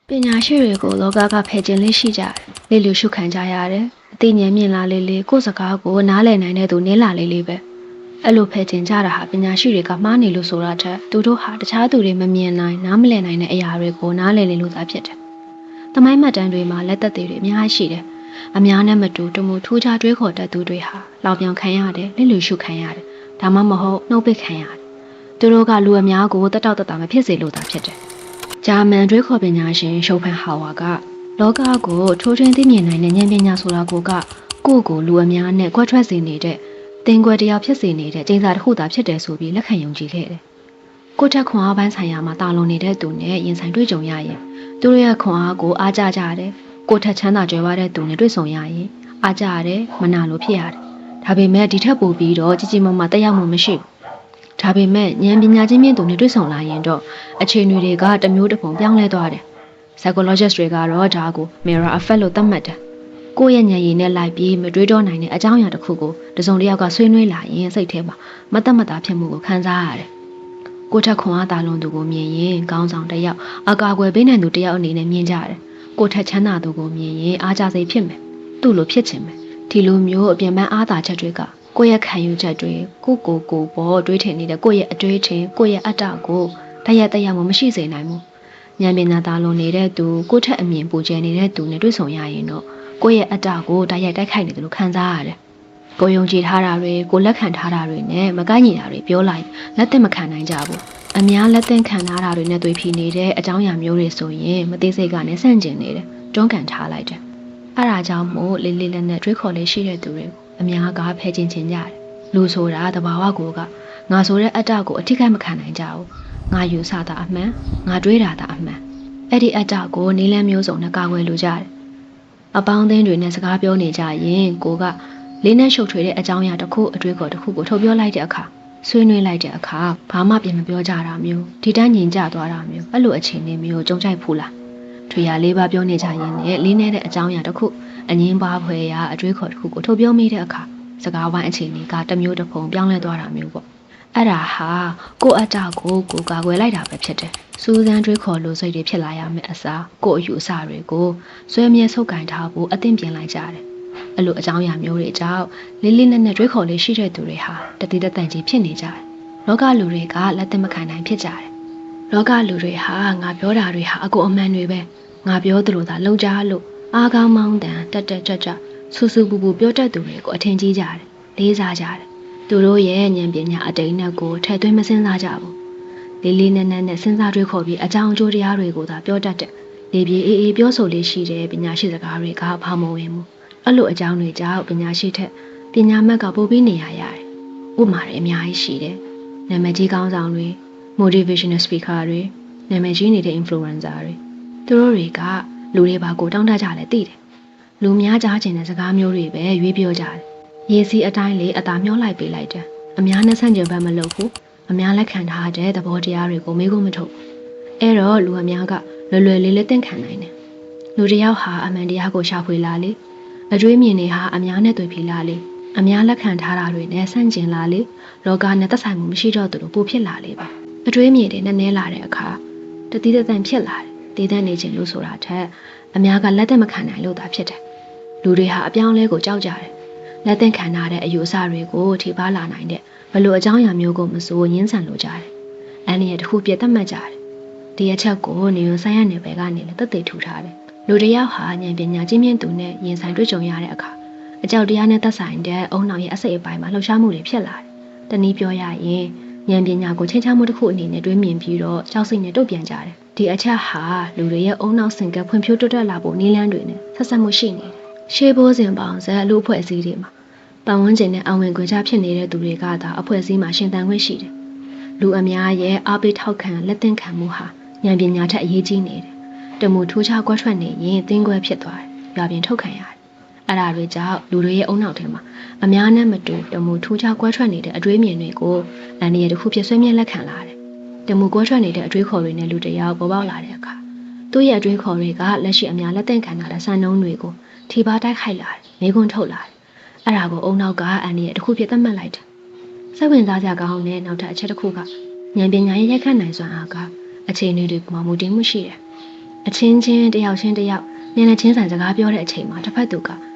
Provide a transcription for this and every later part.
ပညာရှိတွေကိုလောကကဖယ်ကျင်လေးရှိကြတယ်။လေလူရှုခံကြရတယ်။အသိဉာဏ်မြင့်လာလေးလေးကိုယ့်စကားကိုနားလည်နိုင်တဲ့သူနင်းလာလေးလေးပဲ။အဲ့လိုဖယ်ကျင်ကြတာဟာပညာရှိတွေကမှားနေလို့ဆိုတာထက်သူတို့ဟာတခြားသူတွေမမြင်နိုင်နားမလည်နိုင်တဲ့အရာတွေကိုနားလည်နေလို့သာဖြစ်တယ်။သမိုင်းမှတ်တမ်းတွေမှာလက်သက်တွေအများကြီးရှိတယ်။အများနဲ့မတူတမှုထူးခြားတွေးခေါ်တတ်သူတွေဟာလောင်ပြောင်ခံရတယ်လေလူရှုခံရတယ်။ဒါမှမဟုတ်နှုတ်ပိတ်ခံရတယ်။သူတို့ကလူအများကိုတက်တောက်တက်တာမဖြစ်စေလို့သာဖြစ်တယ်။ဂျာမန်တွေးခေါ်ပညာရှင်ရှုဖန်ဟာဝါကလောကကိုထိုးထွင်းသိမြင်နိုင်တဲ့ဉာဏ်ပညာဆိုတာကိုလူအများနဲ့ကွက်ထွက်စေနေတဲ့တင်ကွယ်တရားဖြစ်စေနေတဲ့ကျင်းစာတစ်ခုသာဖြစ်တယ်ဆိုပြီးလက်ခံယုံကြည်ခဲ့တယ်။ကိုယ့်ထက်ခွန်အားပိုင်းဆိုင်ရာမှာတာလွန်နေတဲ့သူနဲ့ရင်ဆိုင်တွေ့ကြုံရရင်သူတို့ရဲ့ခွန်အားကိုအားကြကြတယ်။ကိုယ့်ထက်ချမ်းသာကြွယ်ဝတဲ့သူနဲ့တွေ့ဆုံရရင်အားကြရတယ်မနာလိုဖြစ်ရတယ်။ဒါပေမဲ့ဒီထက်ပိုပြီးတော့ကြီးကြီးမားမားတက်ရောက်မှုမရှိဘူး။ဒါပေမဲ့ဉာဏ်ပညာချင်းမြင့်သူနဲ့တွေ့ဆုံလာရင်တော့အခြေအနေတွေကတမျိုးတစ်ပုံပြောင်းလဲသွားတယ်။ psychologist တွေကတော့ဒါကို mirror effect လို့သတ်မှတ်တယ်။ကိုယ့်ရဲ့ဉာဏ်ရည်နဲ့လိုက်ပြီးမတွေးတော့နိုင်တဲ့အကြောင်းအရာတစ်ခုကိုတစုံတစ်ယောက်ကဆွေးနွေးလာရင်စိတ်ထဲမှာမတတ်မတာဖြစ်မှုကိုခံစားရတယ်။ကိုယ့်ထက်ခွန်အားတာလွန်သူကိုမြင်ရင်ကောင်းဆောင်တစ်ယောက်အကာအကွယ်ပေးနိုင်သူတစ်ယောက်အနေနဲ့မြင်ကြတယ်။ကိုယ့်ထက်ချမ်းသာသူကိုမြင်ရင်အားကြစိတ်ဖြစ်မယ်။သူ့လိုဖြစ်ချင်မယ်။ဒီလိုမျိုးအပြင်ပန်းအားသာချက်တွေကကိုယ့်ရဲ့ခံယူချက်တွေကိုပေါ်တွေးထင်နေတဲ့ကိုယ့်ရဲ့အတွေးထင်ကိုယ့်ရဲ့အတ္တကိုတရားမှမရှိစေနိုင်ဘူး။ဉာဏ်ပညာသာလွန်နေတဲ့သူကိုယ့်ထက်အမြင်ပူကျဲနေတဲ့သူနဲ့တွေ့ဆုံရရင်တော့ကိုယ့်ရဲ့အတ္တကိုတိုက်ခိုက်နေတယ်လို့ခံစားရတယ်။ကိုယုံကြည်ထားတာတွေကိုလက်ခံထားတာတွေနဲ့မကိုက်ညီတာတွေပြောလိုက်လက်သက်မခံနိုင်ကြဘူး။အများလက်သက်ခံထားတာတွေနဲ့တွေ့ဖြစ်နေတဲ့အကြောင်းအရာမျိုးတွေဆိုရင်မသိစိတ်ကနေဆန့်ကျင်နေတယ်တွန်းကန်ထားလိုက်တယ်။အဲ့ဒါကြောင့်မို့လေးလေးလက်နဲ့တွေးခေါ်လေးရှိတဲ့သူတွေကိုအများကဖယ်ကျင်ကြတယ်။လူဆိုတာတဘာဝကိုကငါဆိုတဲ့အတ္တကိုအထိခိုက်မခံနိုင်ကြဘူး။ငါယူဆတာအမှန်ငါတွေးတာအမှန်အဲ့ဒီအတ္တကိုနီးလန်းမျိုးစုံနဲ့ကာကွယ်လိုကြတယ်အပေါင်းအသင်းတွေနဲ့စကားပြောနေကြရင်ကိုကလေးနဲ့ရှုပ်ထွေးတဲ့အကြောင်းအရာတစ်ခုအတွေ့အခေါ်တစ်ခုကိုထုတ်ပြောလိုက်တဲ့အခါဆွေးနွေးလိုက်တဲ့အခါဘာမှပြင်မပြောကြတာမျိုးဒီတိုင်းညင်ကြသွားတာမျိုးအဲ့လိုအခြေအနေမျိုးကြုံကြိုက်ဘူးလားထွေရလေးပါပြောနေကြရင်လည်းလေးနဲ့တဲ့အကြောင်းအရာတစ်ခုအငင်းပါဖွယ်ရာအတွေ့အခေါ်တစ်ခုကိုထုတ်ပြောမိတဲ့အခါစကားဝိုင်းအခြေအနေကတစ်မျိုးတစ်ပုံပြောင်းလဲသွားတာမျိုးပေါ့အဲ့ဒါဟာကိုအတ္တကိုကာကွယ်လိုက်တာပဲဖြစ်တယ်စူးစမ်းတွေးခေါ်လို့စိတ်တွေဖြစ်လာရမယ်အစားကိုအယူအဆတွေကိုဆွဲမြဲဆုပ်ကင်ထားဖို့အသင့်ပြင်လိုက်ကြတယ်အဲ့လိုအကြောင်းအရာမျိုးတွေကြောင့်လေးလေးနက်နက်တွေးခေါ်လေးရှိတဲ့သူတွေဟာတတိတတန်ကြီးဖြစ်နေကြတယ်လောကလူတွေကလက်သက်မခံနိုင်ဖြစ်ကြတယ်လောကလူတွေဟာငါပြောတာတွေဟာအကိုအမှန်တွေပဲငါပြောသလိုသာလှုပ်ကြလို့အားကောင်းမောင်းတန်တက်ကြဆူဆူပူပူပြောတတ်သူတွေကိုအထင်ကြီးကြတယ်လေးစားကြတယ်သူတို့ရဲ့ဉာဏ်ပညာအတိတ်နဲ့ကိုထဲ့သွင်းမစင်စားကြဘူးလေးလေးနက်နက်နဲ့စဉ်းစားတွေးခေါ်ပြီးအကြောင်းအကျိုးတရားတွေကိုသာပြောတတ်တယ်လေပြေအေးပြောဆိုလေးရှိတဲ့ပညာရှိစကားတွေကဘာမဝင်ဘူးအဲ့လိုအကြောင်းတွေကြောင့်ပညာရှိထက်ပညာမက်ကပိုပြီးနေရရတယ်ဥပမာတွေအများကြီးရှိတယ်နာမည်ကြီးကောင်းဆောင်တွေ motivational speaker တွေနာမည်ကြီးနေတဲ့ influencer တွေသူတို့တွေကလူတွေဘာကိုတောင်းတကြလဲသိတယ်လူများကြားကျင်တဲ့စကားမျိုးတွေပဲရွေးပြောကြတယ်ရေးစီအတိုင်းလေးအသာမျောလိုက်ပေးလိုက်တယ်အများနဲ့ဆန့်ကျင်ဘက်မလုပ်ဘူးအများလက်ခံထားတဲ့သဘောတရားတွေကိုမေးခွန်းမထုတ်ဘူးအဲ့တော့လူအများကလွယ်လေးသင်ခံနိုင်တယ်လူတစ်ယောက်ဟာအမှန်တရားကိုရှာဖွေလာလေအတွေးမြင်တွေဟာအများနဲ့တွေ့ဖြစ်လာလေအများလက်ခံထားတာတွေနဲ့ဆန့်ကျင်လာလေလောကနဲ့သက်ဆိုင်မှုမရှိတော့သူတို့ပိုဖြစ်လာလေပါအတွေးမြင်တွေနဲ့နဲလာတဲ့အခါတတိတန်ဖြစ်လာတယ်တည်တတ်နေခြင်းလို့ဆိုတာထက်အများကလက်သက်မခံနိုင်လို့သာဖြစ်တယ်လူတွေဟာအပြောင်းလဲကိုကြောက်ကြတယ်လက်သင်ခံထားတဲ့အယူအဆတွေကိုထိပါလာနိုင်တဲ့ဘလို့အကြောင်းအရာမျိုးကိုမစိုးညှင်းဆန်လိုကြတယ်။အန်ဒီရဲ့တစ်ခုပြတ်သက်မှတ်ကြတယ်။ဒီအချက်ကိုနေုံဆိုင်ရနယ်ပယ်ကနေလည်းသက်သေထူထားတယ်။လူတစ်ယောက်ဟာဉာဏ်ပညာကြီးမြင့်သူနဲ့ရင်ဆိုင်တွေ့ကြုံရတဲ့အခါအကြောက်တရားနဲ့သက်ဆိုင်တဲ့အုံနောက်ရဲ့အစိတ်အပိုင်းမှာလှုပ်ရှားမှုတွေဖြစ်လာတယ်။တနည်းပြောရရင်ဉာဏ်ပညာကိုချင်းချမှုတစ်ခုအနေနဲ့တွေးမြင်ပြီးတော့ကြောက်စိတ်နဲ့တုတ်ပြန်ကြတယ်။ဒီအချက်ဟာလူတွေရဲ့အုံနောက်စင်ကဖွံ့ဖြိုးတိုးတက်လာဖို့နည်းလမ်းတွေနဲ့ဆက်ဆက်မှုရှိနေတယ်။ရှေးဘိုးစဉ်ပေါင်းဆက်လူအဖွဲ့အစည်းတွေမှာပတ်ဝန်းကျင်နဲ့အဝင်ခွင့်ကြဖြစ်နေတဲ့သူတွေကသာအဖွဲ့အစည်းမှာရှင်သန်ခွင့်ရှိတယ်။လူအများရဲ့အားပေးထောက်ခံလက်သင့်ခံမှုဟာဉာဏ်ပညာထက်အရေးကြီးနေတယ်။တမှုထူးခြားကွက်ထွက်နေရင်သင်္ကွဲဖြစ်သွားတယ်။ရွာပြင်ထုတ်ခံရတယ်။အဲ့ဒါတွေကြောင့်လူတွေရဲ့အုံနောက်ထဲမှာအများနဲ့မတူတမှုထူးခြားကွက်ထွက်နေတဲ့အတွေးမြင်တွေကိုအန်ဒီရဲ့တစ်ခုဖြစ်ဆွေးမြဲလက်ခံလာတယ်။တမှုကွက်ထွက်နေတဲ့အတွေးခေါ်တွေနဲ့လူတယောက်ပေါ်ပေါက်လာတဲ့အခါသူ့ရဲ့အတွေးခေါ်တွေကလက်ရှိအများလက်သင့်ခံတာတဲ့စံနှုန်းတွေကိုထိပါတိုက်ခိုက်လာတယ်။မိကွန်းထုတ်လာတယ်။အဲ့ဒါကိုအုံနောက်ကအန်ဒီရဲ့တစ်ခုဖြစ်သတ်မှတ်လိုက်တယ်။စိတ်ဝင်စားစရာကောင်းတဲ့နောက်ထပ်အချက်တစ်ခုကဉာဏ်ပညာရဲ့ရက်ခတ်နိုင်စွမ်းအားကအခြေအနေတွေမှာမူတည်မှုရှိတယ်။ အချင်းချင်းတယောက်ချင်းတယောက်မျက်နှာချင်းဆိုင်စကားပြောတဲ့အချိန်မှာတစ်ဖက်သူက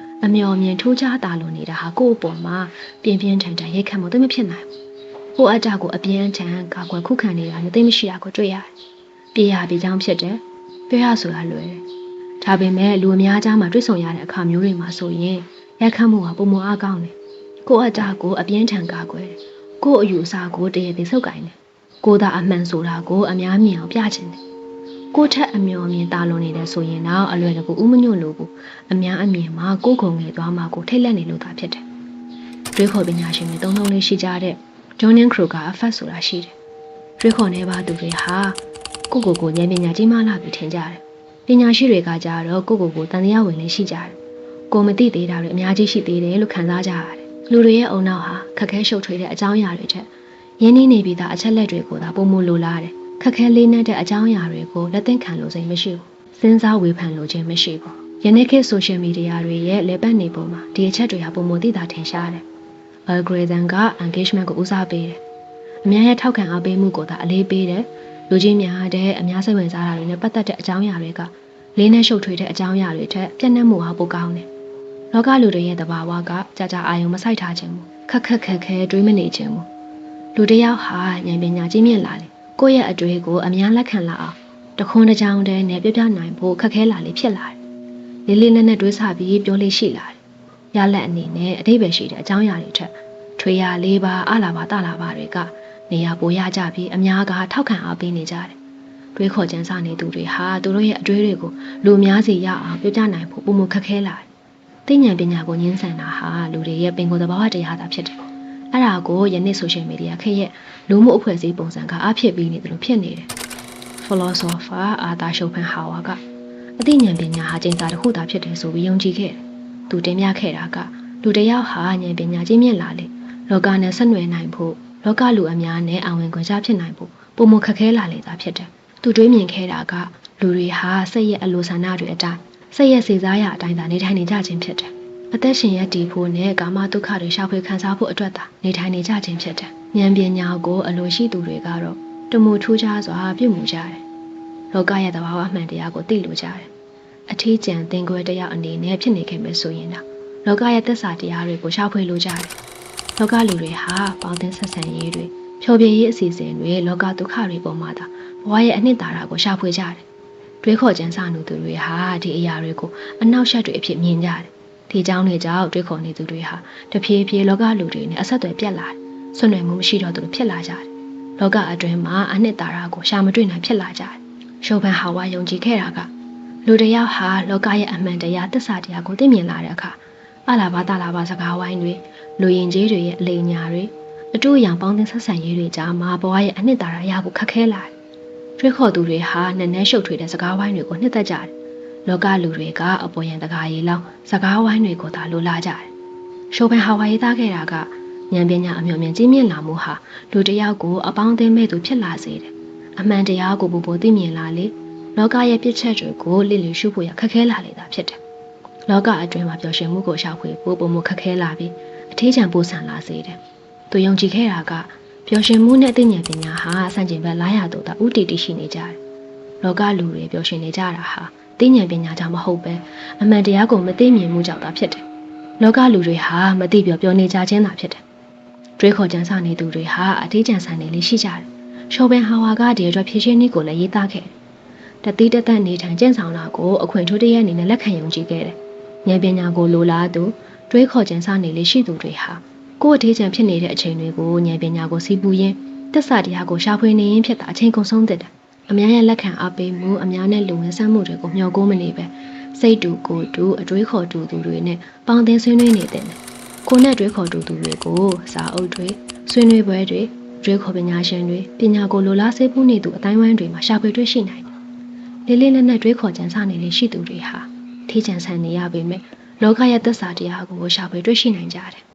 အမျော်မြင်ထိုးချတာလိုနေတာဟာကိုယ့်အပေါ်မှာပြင်းပြင်းထန်ထန်ရိတ်ခတ်မှုသိမဖြစ်နိုင်ဘူးကိုယ့်အတကိုအပြင်းထန်ကာကွယ်ခုခံနေတာနဲ့သိမရှိတာကိုတွေ့ရတယ်ပြေးရပြေးချောင်းဖြစ်တယ်ပြောရဆိုတာလွယ်တယ်ဒါပေမဲ့လူအများကြားမှာတွေ့ဆုံရတဲ့အခါမျိုးတွေမှာဆိုရင်ရိုက်ခတ်မှုဟာပုံမအားကောင်းတယ်ကိုယ့်အတကိုအပြင်းထန်ကာကွယ်တယ်ကိုယ့်အယူအဆကိုတရည်တည်ဆုပ်ကိုင်တယ်ကိုယ်သာအမှန်ဆိုတာကိုအများမြင်အောင်ပြချင်တယ်ကိုထက်အမျော်မြင်တာလွန်နေတယ်ဆိုရင်တော့အလွယ်တကူဥမညွန့်လို့ဘူးအများအမြင်မှာကိုယ်ခုံငယ်သွားမှကိုထိတ်လက်နေလို့သာဖြစ်တယ်တွေးခေါ်ပညာရှင်တွေသုံးလုံးလေးရှိကြတဲ့ဂျွန်နင်းခရိုကအဖတ်ဆိုတာရှိတယ်တွေးခေါ်နေပါသူတွေဟာကိုဉာဏ်ပညာကြီးမားလာပြီးထင်ကြတယ်ပညာရှိတွေကကြတော့ကိုတန်တရားဝင်လေးရှိကြတယ်ကိုမသိသေးတာတွေအများကြီးရှိသေးတယ်လို့ခံစားကြရတယ်လူတွေရဲ့အုံနောက်ဟာခက်ခဲရှုပ်ထွေးတဲ့အကြောင်းအရာတွေထက်ရင်းနှီးနေပြီးသားအချက်လက်တွေကိုသာပုံမလိုလားတယ်ခက်ခဲလေးနက်တဲ့အကြောင်းအရာတွေကိုလက်သင့်ခံလို့စိတ်မရှိဘူးစဉ်းစားဝေဖန်လို့ခြင်းမရှိဘူးယနေ့ခေတ်ဆိုရှယ်မီဒီယာတွေရဲ့လက်ပတ်နေပုံမှာဒီအချက်တွေဟာပုံမသိတာထင်ရှားတယ် algorithm က engagement ကိုဦးစားပေးတယ်အများရဲ့ထောက်ခံအားပေးမှုကိုသာအလေးပေးတယ်လူကြီးများတဲ့အများစိတ်ဝင်စားတာတွေနဲ့ပတ်သက်တဲ့အကြောင်းအရာတွေကလေးနက်ရှုပ်ထွေးတဲ့အကြောင်းအရာတွေထက်ပြည့်နှက်မှုဟာပိုကောင်းတယ်လောကလူတွေရဲ့သဘာဝကကြာအာယုံမဆိုင်ထားခြင်းဘူးခက်ခဲတွေးမနေခြင်းဘူးလူတစ်ယောက်ဟာဉာဏ်ပညာကြီးမြင့်လာတယ်ကိုယ့်ရဲ့အတွေ့ကိုအများလက်ခံလာအောင်တခွန်းတစ်ကြောင်တည်းနဲ့ပြနိုင်ဖို့ခက်ခဲလာလေဖြစ်လာတယ်လေးနက်တွေးဆပြီးပြောလေးရှိလာတယ်ရလက်အနေနဲ့အတိတ်ပဲရှိတဲ့အကြောင်းအရာတွေထက်ထွေရလေးပါအလာပါတလာပါတွေကနေရာပိုရကြပြီးအများကထောက်ခံအားပေးနေကြတယ်တွေးခေါ်ကြံစနေသူတွေဟာသူတို့ရဲ့အတွေ့တွေကိုလူအများစီရအောင်ပြနိုင်ဖို့ပုံမခက်ခဲလာတယ်သိဉာဏ်ပညာကိုညှင်းဆန်တာဟာလူတွေရဲ့ပင်ကိုယ်သဘာဝတရားသာဖြစ်တယ်အဲ့ဒါကိုယနေ့ဆိုရှယ်မီဒီယာခေတ်ရဲ့လူမှုအဖွဲ့အစည်းပုံစံကအဖြစ်ပြီးနေတယ်လို့ဖြစ်နေတယ် philosopher အာသာရှုပန်ဟာဝါကအသိဉာဏ်ပညာဟာကျင့်စာတစ်ခုသာဖြစ်တယ်ဆိုပြီးယုံကြည်ခဲ့တယ်သူတင်ပြခဲ့တာကလူတစ်ယောက်ဟာဉာဏ်ပညာကြီးမြင့်လာလေလောကနဲ့ဆက်နွယ်နိုင်ဖို့လောကလူအများနဲ့အဝင်ခွင့်ချဖြစ်နိုင်ဖို့ပုံမခက်ခဲလာလေသာဖြစ်တယ်သူတွေးမြင်ခဲ့တာကလူတွေဟာစိတ်ရဲ့အလိုဆန္ဒတွေအတိုင်းစိတ်ရဲ့စေစားရအတိုင်းသာနေထိုင်နေကြခြင်းဖြစ်တယ်အသက်ရှင်ရတည်ဖို့နဲ့ကာမဒုက္ခတွေရှာဖွေခံစားဖို့အတွက်သာနေထိုင်နေကြခြင်းဖြစ်တယ်ဉာဏ်ပညာကိုအလိုရှိသူတွေကတော့တမူထူးခြားစွာပြုမှုကြတယ်လောကရဲ့သဘာဝအမှန်တရားကိုသိလို့ကြတယ်အထီးကျန်သင်္ကွဲတရားအနေနဲ့ဖြစ်နေခဲ့မယ်ဆိုရင်တော့လောကရဲ့သစ္စာတရားတွေကိုရှာဖွေလို့ကြတယ်လောကလူတွေဟာပေါင်းသင်းဆက်ဆံရေးတွေဖြောပြရေးအစီအစဉ်တွေလောကဒုက္ခတွေပေါ်မှာသာဘဝရဲ့အနှစ်သာရကိုရှာဖွေကြတယ်တွေးခေါ်ကြံစနေသူတွေဟာဒီအရာတွေကိုအနောက်ရှက်တွေအဖြစ်မြင်ကြတယ်ဒီကြောင့်တွေကြောင့်တွေးခေါ်နေသူတွေဟာတဖြည်းဖြည်းလောကလူတွေနဲ့အဆက်အသွယ်ပြတ်လာတယ်ဆွနွယ်မှုမရှိတော့သူဖြစ်လာကြတယ်လောကအတွင်းမှာအနှစ်သာရကိုရှာမတွေ့နိုင်ဖြစ်လာကြတယ်ရှုပ်ပန်ဟာဝါယုံကြည်ခဲ့တာကလူတစ်ယောက်ဟာလောကရဲ့အမှန်တရားသစ္စာတရားကိုသိမြင်လာတဲ့အခါအလာဘာတလာဘာစကားဝိုင်းတွေလူရင်ကြီးတွေရဲ့အလိညာတွေအတူအယံပေါင်းသင်းဆက်ဆံရေးတွေကြားမှာဘဝရဲ့အနှစ်သာရရဖို့ခက်ခဲလာတယ်တွေးခေါ်သူတွေဟာနည်းနည်းရှုပ်ထွေးတဲ့စကားဝိုင်းတွေကိုနှစ်သက်ကြတယ်လောကလူတွေကအပေါ်ယံတကားရီလောင်းစကားဝိုင်းတွေကိုသာလိုလားကြတယ်ရှုပ်ပန်ဟာဝါရေးသားခဲ့တာကဉာဏ်ပညာအမျှော်မြင်ကြီးမြင့်လာမှုဟာလူတစ်ယောက်ကိုအပေါင်းအသင်းမဲ့သူဖြစ်လာစေတယ်အမှန်တရားကိုပိုသိမြင်လာလေလောကရဲ့ပြစ်ချက်တွေကိုလစ်လျရှုဖို့ရခက်ခဲလာလေတာဖြစ်တယ်လောကအတွင်းမှာပျော်ရွှင်မှုကိုရှာဖွေဖို့ပုံမခက်ခဲလာပြီးအထီးကျန်ပို့ဆန်လာစေတယ်သူယုံကြည်ခဲ့တာကပျော်ရွှင်မှုနဲ့အသိဉာဏ်ပညာဟာဆန့်ကျင်ဘက်လားရတော့တာဥတီတီရှိနေကြတယ်လောကလူတွေပျော်ရွှင်နေကြတာဟာသိဉာဏ်ပညာကြောင့်မဟုတ်ပဲအမှန်တရားကိုမသိမြင်မှုကြောင့်သာဖြစ်တယ်လောကလူတွေဟာမသိပြောနေကြခြင်းသာဖြစ်တယ်တွေးခေါ်ကြံစနေသူတွေဟာအထီးကျန်ဆန်နေလေးရှိကြတယ်ရှောပန်ဟာဝါကဒီအတွက်ဖြည့်ချင်းနည်းကိုလည်းရေးသားခဲ့တတိတသက်နေထိုင်ကျင့်ဆောင်တာကိုအခွင့်ထိုးတရအနေနဲ့လက်ခံယုံကြည်ခဲ့တယ်ဉာဏ်ပညာကိုလိုလားသူတွေးခေါ်ကြံစနေလေးရှိသူတွေဟာကိုယ့်အထီးကျန်ဖြစ်နေတဲ့အချိန်တွေကိုဉာဏ်ပညာကိုစီးပူးရင်းသစ္စာတရားကိုရှာဖွေနေရင်ဖြစ်တာအချိန်ကုန်ဆုံးတဲ့။အများရဲ့လက်ခံအားပေးမှုအများနဲ့လူငယ်ဆန်းမှုတွေကိုမျှော်ကိုမနေပဲစိတ်တူကိုယ်တူအတွေးခေါ်တူသူတွေနဲ့ပေါင်းသင်းဆွေးနွေးနေတဲ့။ကိုယ်နဲ့တွေးခေါ်တူသူတွေကိုစာအုပ်တွေဆွေးနွေးပွဲတွေတွေးခေါ်ပညာရှင်တွေပညာကိုလိုလားစေဖို့နေသူအတိုင်းဝိုင်းတွေမှာရှာဖွေတွေ့ရှိနိုင်တယ်။လေးလေးနက်နက်တွေးခေါ်ကြံစနေလေးရှိသူတွေဟာထီးကျန်ဆန်နေရပေမဲ့လောကရဲ့သစ္စာတရားကိုရှာဖွေတွေ့ရှိနိုင်ကြတယ်။